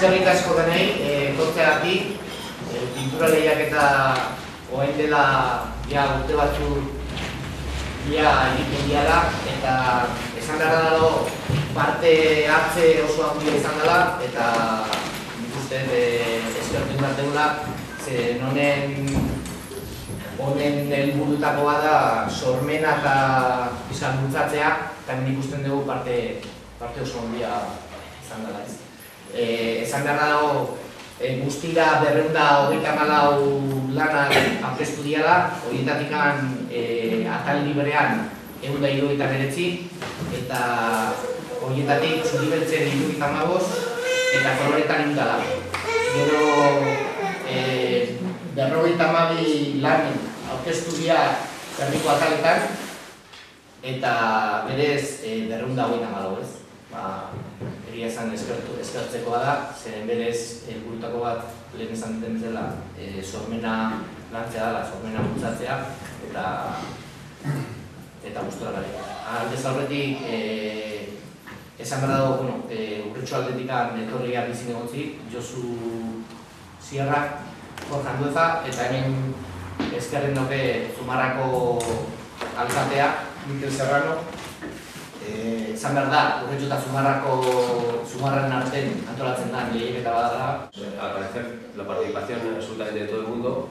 Eskerrik asko denei, etortzeagatik, pintura lehiaketa orain dela urte batzuk egiten diala, eta esan behar dago parte hartze oso handia izan dela, eta nik uste eskertu behar dugula, zen honen helburutako da sormena eta izan bultzatzea, eta nik uste dugu parte oso handia izan dela ez. Esan behar dago, guztira 234 lanak aurkeztu diala, horietatik atal librean 179, eta horietatik zuribeltzen 75, eta koloretan 104. Gero 52 lan aurkeztu dira herriko ataletan, eta berez 224 ez. Egia esan eskertzekoa da, zeren berez helburutako bat lehen esan duten bezala sormena lantzea dela, sormena bultzatzea, eta gustora gari. Aldez aurretik, esan behar dago, Urretxo aldetikan etorriak bizin egotzi, Josu Sierra, Jorge Andueza, eta hemen eskerren doke Zumarrako alkatea, Mikel Serrano. Esan behar da, Urretxo eta Zumarraren arten antolatzen da lehiaketa bat da. Agradecer la participación absolutamente de todo el mundo.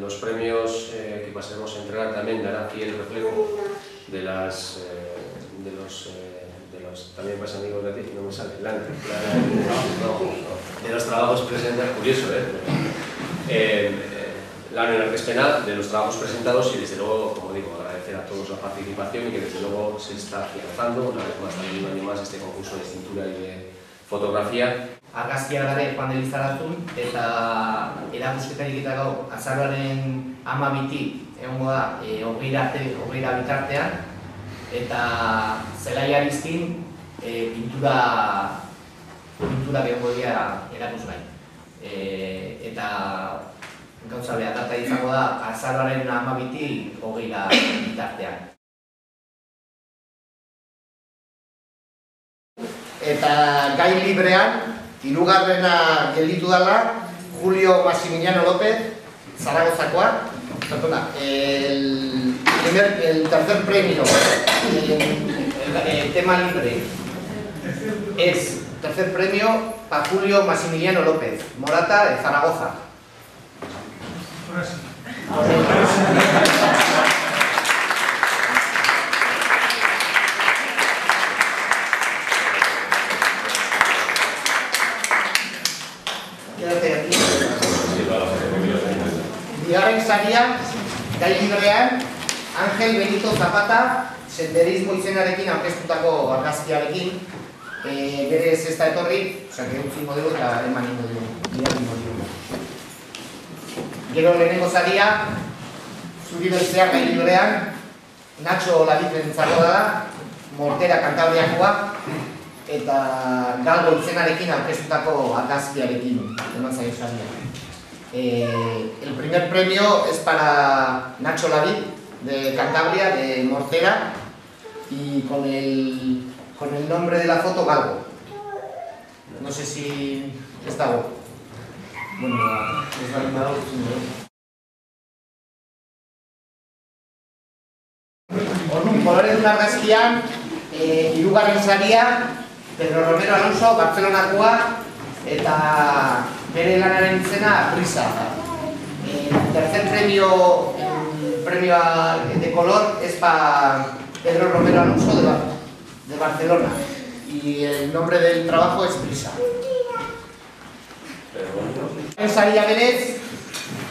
Los premios que pasaremos a entregar también darán fiel reflejo de los también más amigos de ti, no me sale, de los trabajos presentados, curioso, la Artes Penal, de los trabajos presentados y desde luego, como digo, agradecer a todos la participación y que desde luego se está afianzando una vez más, también un año más, este concurso de cintura y de fotografía. Argazkia gara joan delizarazun, eta erakusketarik eta gau azaroaren 12 egongo da, 20 bitartean, eta zelai arizkin pintura egongo dira erakusgai. Eta gauza behar data izango da azaroaren 12 20 bitartean. Eta gai librean, hirugarrena gelditu dela, Julio Maximiliano López, Zaragozakoa. Perdona, el tercer premio, el tema libre, es tercer premio para Julio Maximiliano López, Morata de Zaragoza. Bigarren saria, gai librean, Ángel Benito Zapata, senderismo izenarekin aurkeztutako argazkiarekin, berez ez da etorri, osea, utzingo dugu eta eman ingo dugu. Gero lehenengo saria, zuribeltzeak gai librean, Nacho Labitzen zago da, Mortera Kantabriakoa, eta Galgo izenarekin aurkeztutako argazkiarekin, eman zaio saria. El primer premio es para Nacho Lavid, de Cantabria, de Mortera, y con el nombre de la foto Galgo. No sé si está bueno. Bueno, es animador. Orduan, kolorez argazkian, hirugarren saria, Pedro Romero Alonso, Barcelonakoa, eta bere lanaren izena Prisa. El tercer premio de color es para Pedro Romero Alonso de Barcelona y el nombre del trabajo es Prisa. En saria berez,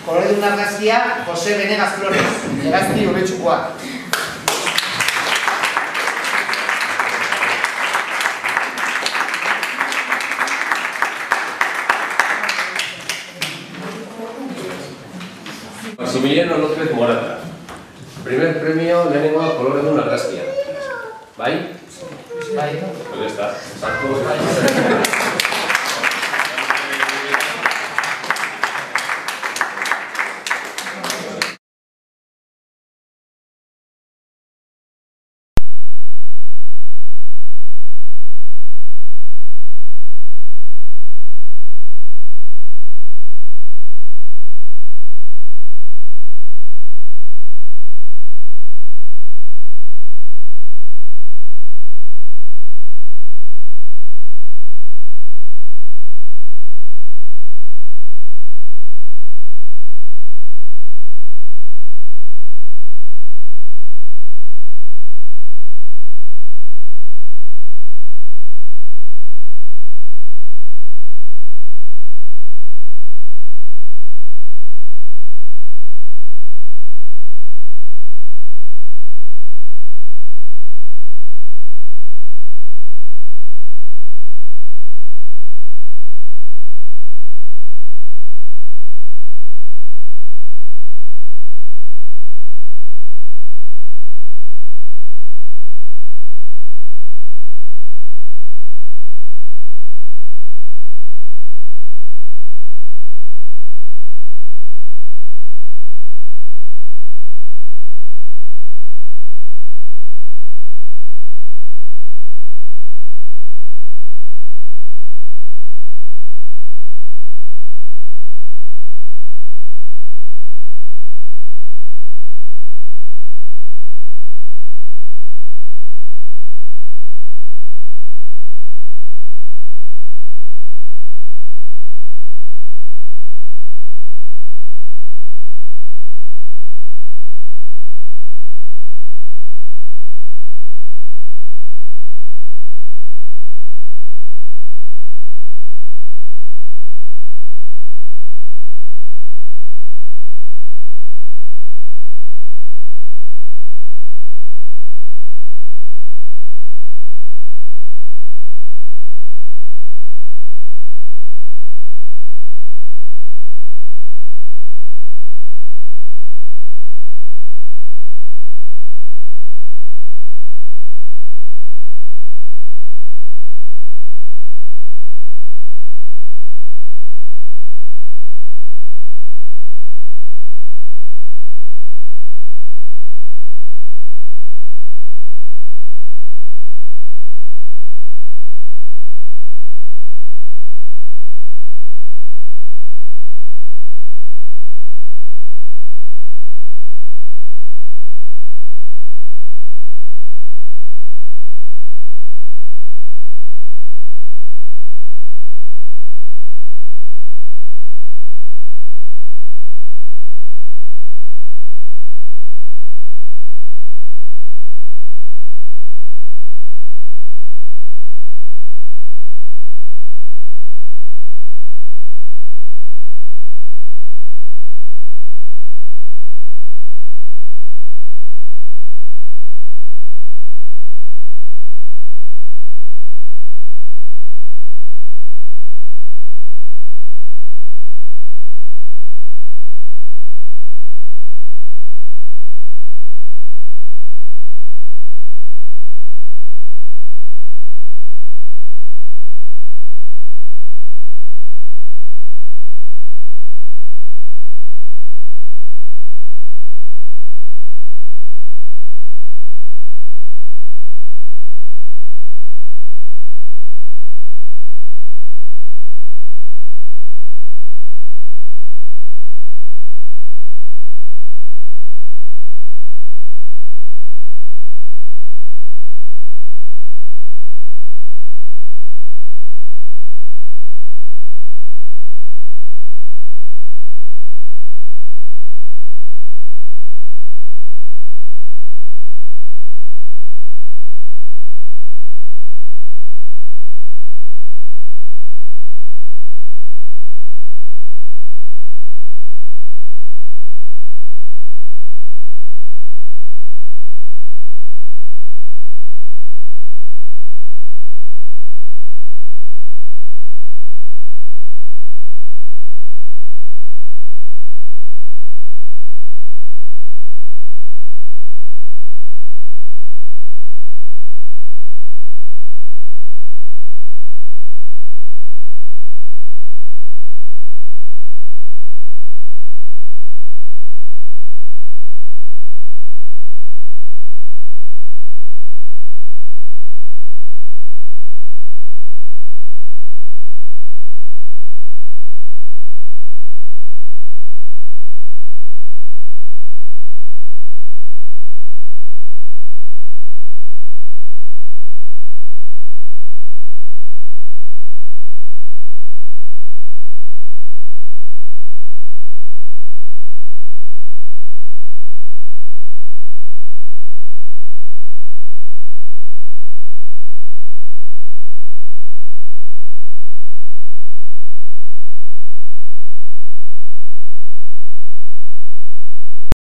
kolore dun argazkia, José Venegas Flores, Legazpi Urretxukoa. Maximiliano López Morata. Primer premio lehenengoa koloredun argazkia. Bai? Bai. Pues ya está. Exacto.